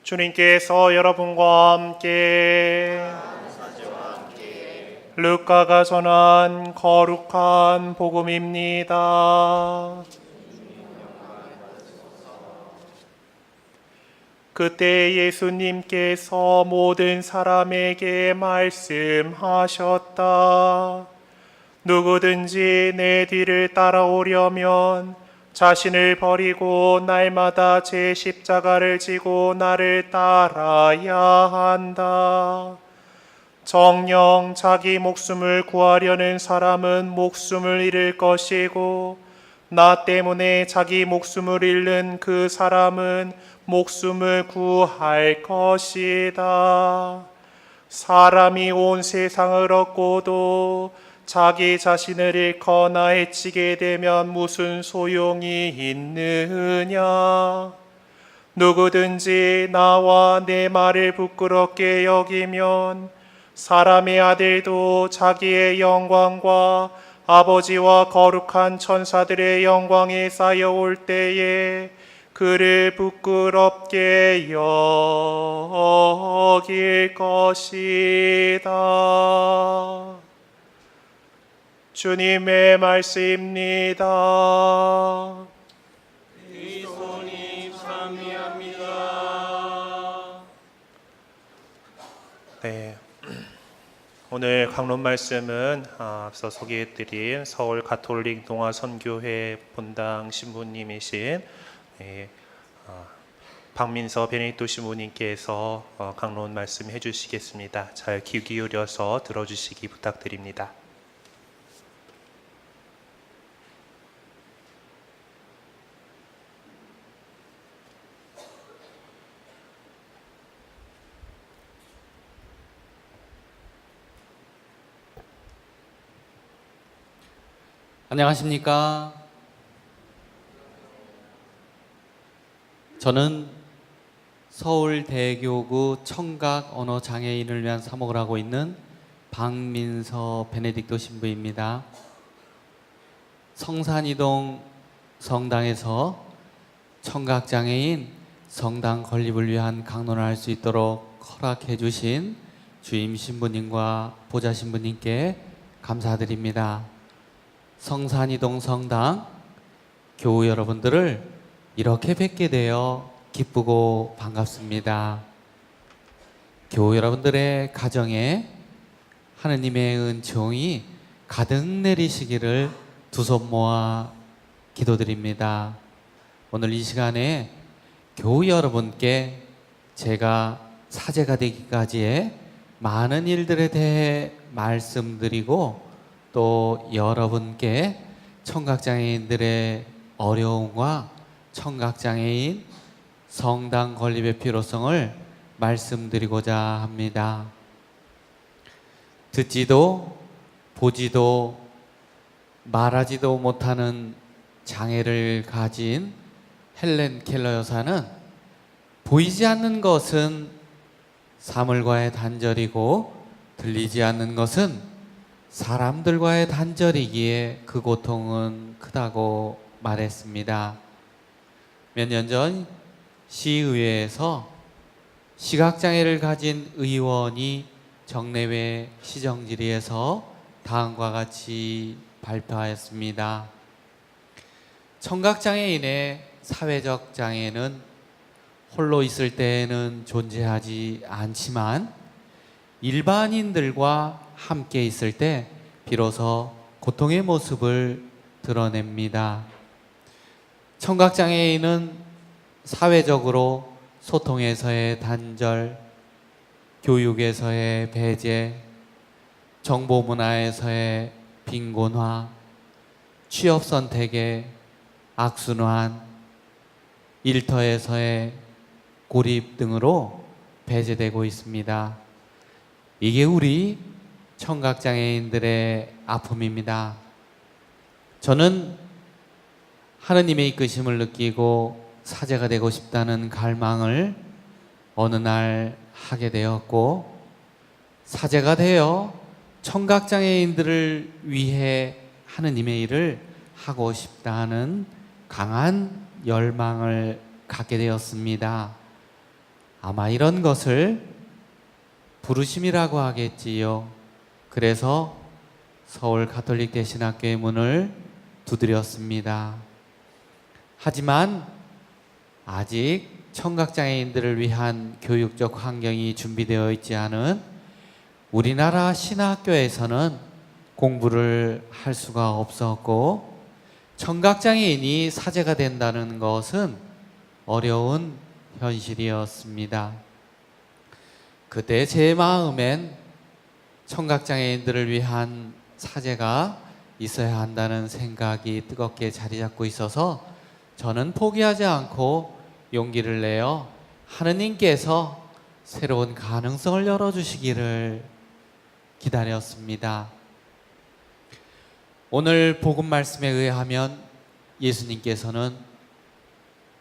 주님께서 여러분과 함께 루카가 전한 거룩한 복음입니다. 그때 예수님께서 모든 사람에게 말씀하셨다. 누구든지 내 뒤를 따라오려면 자신을 버리고 날마다 제 십자가를 지고 나를 따라야 한다. 정녕 자기 목숨을 구하려는 사람은 목숨을 잃을 것이고 나 때문에 자기 목숨을 잃는 그 사람은 목숨을 구할 것이다. 사람이 온 세상을 얻고도 자기 자신을 잃거나 해치게 되면 무슨 소용이 있느냐? 누구든지 나와 내 말을 부끄럽게 여기면 사람의 아들도 자기의 영광과 아버지와 거룩한 천사들의 영광에 쌓여올 때에 그를 부끄럽게 여길 것이다. 주님의 말씀입니다. 그리스도님 참여합니다. 네, 오늘 강론 말씀은 앞서 소개해드린 서울 가톨릭 동아선교회 본당 신부님이신 박민서 베네딕토 신부님께서 강론 말씀 해주시겠습니다. 잘 귀 기울여서 들어주시기 부탁드립니다. 안녕하십니까? 저는 서울대교구 청각 언어 장애인을 위한 사목을 하고 있는 박민서 베네딕토 신부입니다. 성산이동 성당에서 청각 장애인 성당 건립을 위한 강론을 할 수 있도록 허락해 주신 주임 신부님과 보좌 신부님께 감사드립니다. 성산이동 성당 교우 여러분들을 이렇게 뵙게 되어 기쁘고 반갑습니다. 교우 여러분들의 가정에 하느님의 은총이 가득 내리시기를 두 손 모아 기도드립니다. 오늘 이 시간에 교우 여러분께 제가 사제가 되기까지의 많은 일들에 대해 말씀드리고 또 여러분께 청각장애인들의 어려움과 청각장애인 성당 건립의 필요성을 말씀드리고자 합니다. 듣지도 보지도 말하지도 못하는 장애를 가진 헬렌 켈러 여사는 보이지 않는 것은 사물과의 단절이고 들리지 않는 것은 사람들과의 단절이기에 그 고통은 크다고 말했습니다. 몇 년 전 시의회에서 시각장애를 가진 의원이 정례회 시정질의에서 다음과 같이 발표하였습니다. 청각장애인의 사회적 장애는 홀로 있을 때에는 존재하지 않지만 일반인들과 함께 있을 때 비로소 고통의 모습을 드러냅니다. 청각장애인은 사회적으로 소통에서의 단절, 교육에서의 배제, 정보문화에서의 빈곤화, 취업 선택의 악순환, 일터에서의 고립 등으로 배제되고 있습니다. 이게 우리 청각장애인들의 아픔입니다. 저는 하느님의 이끄심을 느끼고 사제가 되고 싶다는 갈망을 어느 날 하게 되었고, 사제가 되어 청각장애인들을 위해 하느님의 일을 하고 싶다는 강한 열망을 갖게 되었습니다. 아마 이런 것을 부르심이라고 하겠지요. 그래서 서울 가톨릭 대신학교의 문을 두드렸습니다. 하지만 아직 청각장애인들을 위한 교육적 환경이 준비되어 있지 않은 우리나라 신학교에서는 공부를 할 수가 없었고, 청각장애인이 사제가 된다는 것은 어려운 현실이었습니다. 그때 제 마음엔 청각장애인들을 위한 사제가 있어야 한다는 생각이 뜨겁게 자리 잡고 있어서 저는 포기하지 않고 용기를 내어 하느님께서 새로운 가능성을 열어주시기를 기다렸습니다. 오늘 복음 말씀에 의하면 예수님께서는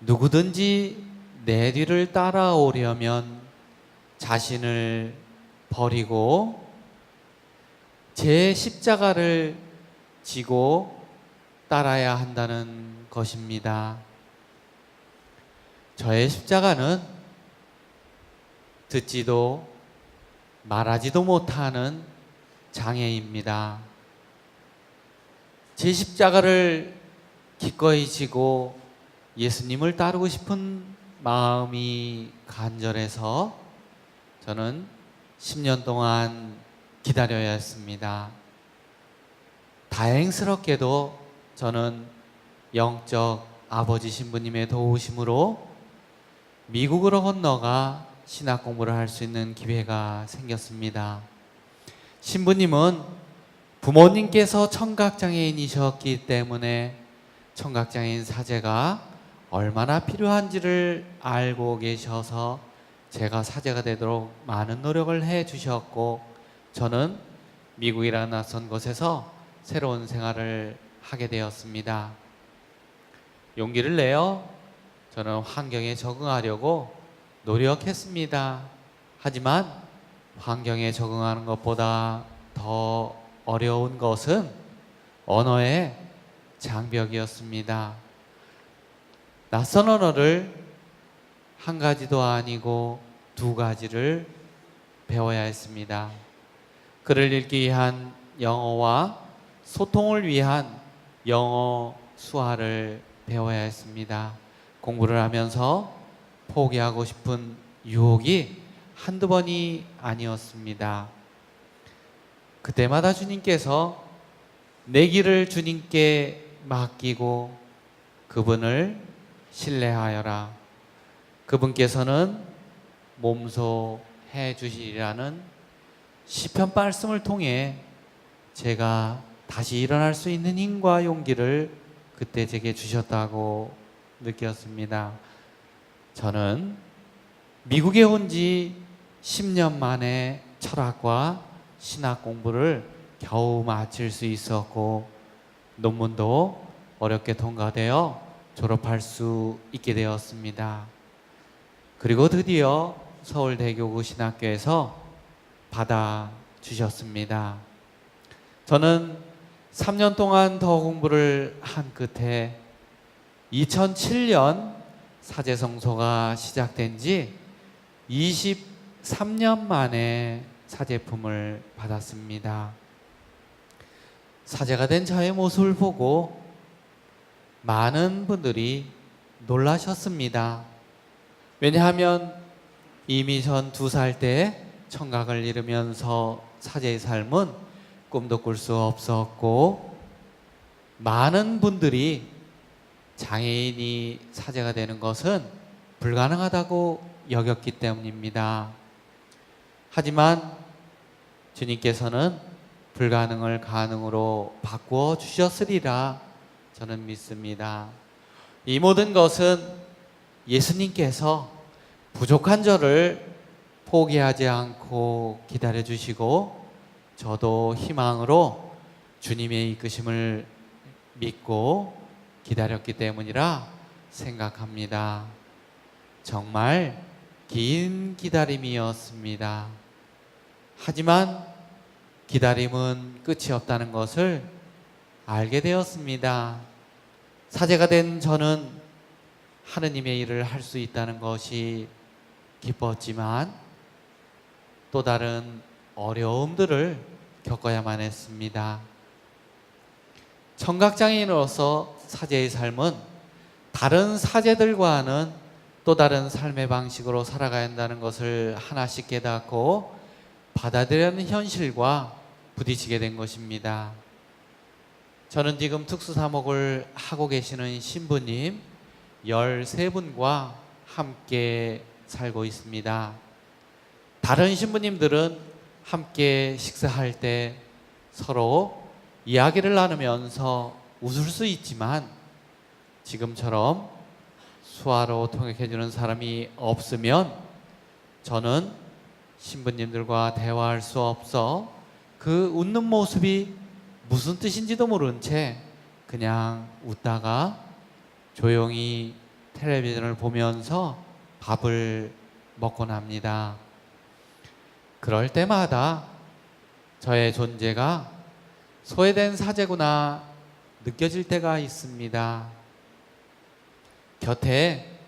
누구든지 내 뒤를 따라오려면 자신을 버리고 제 십자가를 지고 따라야 한다는 것입니다. 저의 십자가는 듣지도 말하지도 못하는 장애입니다. 제 십자가를 기꺼이 지고 예수님을 따르고 싶은 마음이 간절해서 저는 10년 동안 기다려야 했습니다. 다행스럽게도 저는 영적 아버지 신부님의 도우심으로 미국으로 건너가 신학 공부를 할 수 있는 기회가 생겼습니다. 신부님은 부모님께서 청각장애인이셨기 때문에 청각장애인 사제가 얼마나 필요한지를 알고 계셔서 제가 사제가 되도록 많은 노력을 해 주셨고, 저는 미국이라는 낯선 곳에서 새로운 생활을 하게 되었습니다. 용기를 내어 저는 환경에 적응하려고 노력했습니다. 하지만 환경에 적응하는 것보다 더 어려운 것은 언어의 장벽이었습니다. 낯선 언어를 한 가지도 아니고 두 가지를 배워야 했습니다. 글을 읽기 위한 영어와 소통을 위한 영어 수화를 배워야 했습니다. 공부를 하면서 포기하고 싶은 유혹이 한두 번이 아니었습니다. 그때마다 주님께서 내 길을 주님께 맡기고 그분을 신뢰하여라. 그분께서는 몸소 해 주시리라는 시편 말씀을 통해 제가 다시 일어날 수 있는 힘과 용기를 그때 제게 주셨다고 느꼈습니다. 저는 미국에 온 지 10년 만에 철학과 신학 공부를 겨우 마칠 수 있었고, 논문도 어렵게 통과되어 졸업할 수 있게 되었습니다. 그리고 드디어 서울대교구 신학교에서 받아주셨습니다. 저는 3년 동안 더 공부를 한 끝에 2007년 사제성소가 시작된 지 23년 만에 사제품을 받았습니다. 사제가 된 저의 모습을 보고 많은 분들이 놀라셨습니다. 왜냐하면 이미 전 2살 때 청각을 잃으면서 사제의 삶은 꿈도 꿀 수 없었고, 많은 분들이 장애인이 사제가 되는 것은 불가능하다고 여겼기 때문입니다. 하지만 주님께서는 불가능을 가능으로 바꾸어 주셨으리라 저는 믿습니다. 이 모든 것은 예수님께서 부족한 저를 포기하지 않고 기다려 주시고, 저도 희망으로 주님의 이끄심을 믿고 기다렸기 때문이라 생각합니다. 정말 긴 기다림이었습니다. 하지만 기다림은 끝이 없다는 것을 알게 되었습니다. 사제가 된 저는 하느님의 일을 할 수 있다는 것이 기뻤지만 또 다른 어려움들을 겪어야만 했습니다. 청각장애인으로서 사제의 삶은 다른 사제들과는 또 다른 삶의 방식으로 살아가야 한다는 것을 하나씩 깨닫고 받아들여야 하는 현실과 부딪히게 된 것입니다. 저는 지금 특수사목을 하고 계시는 신부님 13분과 함께 살고 있습니다. 다른 신부님들은 함께 식사할 때 서로 이야기를 나누면서 웃을 수 있지만 지금처럼 수화로 통역해주는 사람이 없으면 저는 신부님들과 대화할 수 없어 그 웃는 모습이 무슨 뜻인지도 모른 채 그냥 웃다가 조용히 텔레비전을 보면서 밥을 먹곤 합니다. 그럴 때마다 저의 존재가 소외된 사제구나 느껴질 때가 있습니다. 곁에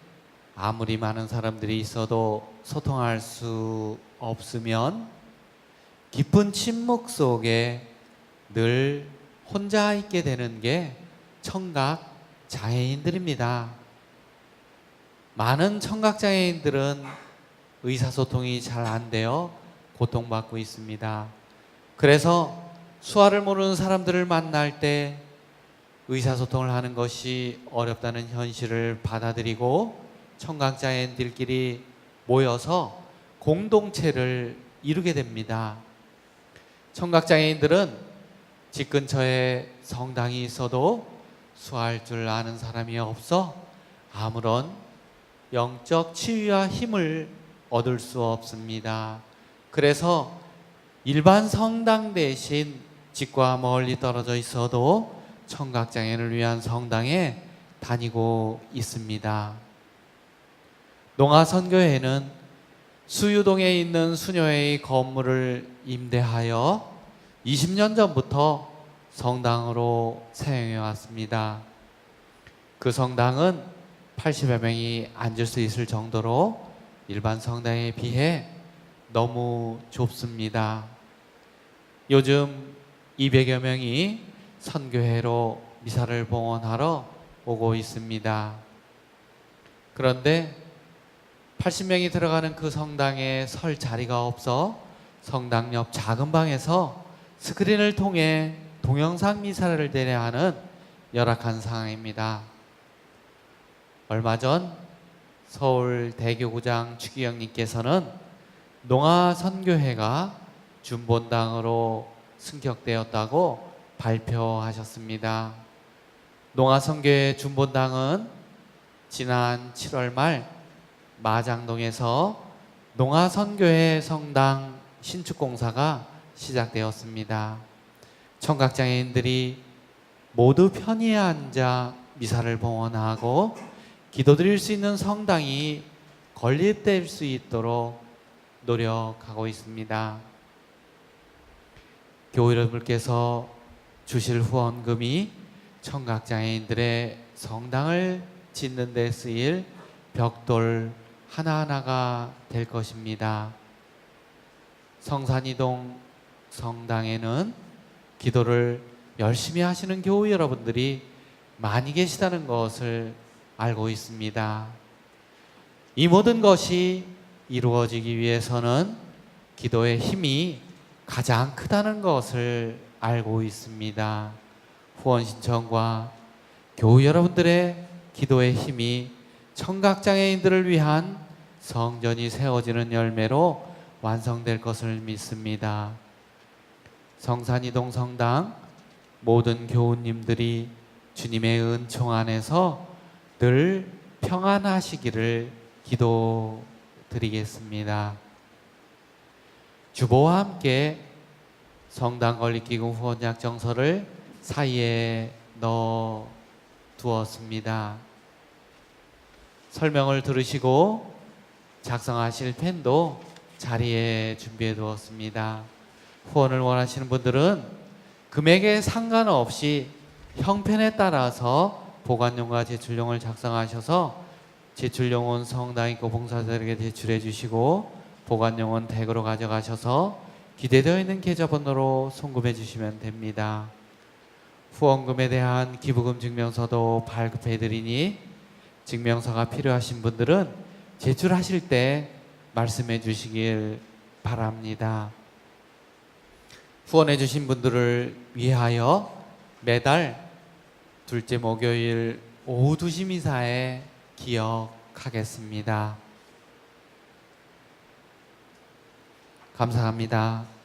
아무리 많은 사람들이 있어도 소통할 수 없으면 깊은 침묵 속에 늘 혼자 있게 되는 게 청각 장애인들입니다. 많은 청각 장애인들은 의사소통이 잘 안 되어 고통받고 있습니다. 그래서 수화를 모르는 사람들을 만날 때 의사소통을 하는 것이 어렵다는 현실을 받아들이고 청각장애인들끼리 모여서 공동체를 이루게 됩니다. 청각장애인들은 집 근처에 성당이 있어도 수화할 줄 아는 사람이 없어 아무런 영적 치유와 힘을 얻을 수 없습니다. 그래서 일반 성당 대신 집과 멀리 떨어져 있어도 청각장애인을 위한 성당에 다니고 있습니다. 농아선교회는 수유동에 있는 수녀회의 건물을 임대하여 20년 전부터 성당으로 사용해 왔습니다. 그 성당은 80여 명이 앉을 수 있을 정도로 일반 성당에 비해 너무 좁습니다. 요즘 200여 명이 선교회로 미사를 봉헌하러 오고 있습니다. 그런데 80명이 들어가는 그 성당에 설 자리가 없어 성당 옆 작은 방에서 스크린을 통해 동영상 미사를 드려야 하는 열악한 상황입니다. 얼마 전 서울 대교구장 추기경님께서는 농아선교회가 준본당으로 승격되었다고 발표하셨습니다. 농아선교회 준본당은 지난 7월 말 마장동에서 농아선교회 성당 신축공사가 시작되었습니다. 청각장애인들이 모두 편히에 앉아 미사를 봉헌하고 기도드릴 수 있는 성당이 건립될 수 있도록 노력하고 있습니다. 교회 여러분께서 주실 후원금이 청각장애인들의 성당을 짓는 데 쓰일 벽돌 하나하나가 될 것입니다. 성산이동 성당에는 기도를 열심히 하시는 교우 여러분들이 많이 계시다는 것을 알고 있습니다. 이 모든 것이 이루어지기 위해서는 기도의 힘이 가장 크다는 것을 알고 있습니다. 후원 신청과 교우 여러분들의 기도의 힘이 청각장애인들을 위한 성전이 세워지는 열매로 완성될 것을 믿습니다. 성산이동 성당 모든 교우님들이 주님의 은총 안에서 늘 평안하시기를 기도드리겠습니다. 주보와 함께 성당 건립기금 후원 약정서를 사이에 넣어 두었습니다. 설명을 들으시고 작성하실 펜도 자리에 준비해 두었습니다. 후원을 원하시는 분들은 금액에 상관없이 형편에 따라서 보관용과 제출용을 작성하셔서 제출용은 성당 있고 봉사자에게 제출해 주시고 보관용은 댁으로 가져가셔서 기재되어 있는 계좌번호로 송금해 주시면 됩니다. 후원금에 대한 기부금 증명서도 발급해 드리니 증명서가 필요하신 분들은 제출하실 때 말씀해 주시길 바랍니다. 후원해 주신 분들을 위하여 매달 둘째 목요일 오후 2시 미사에 기억하겠습니다. 감사합니다.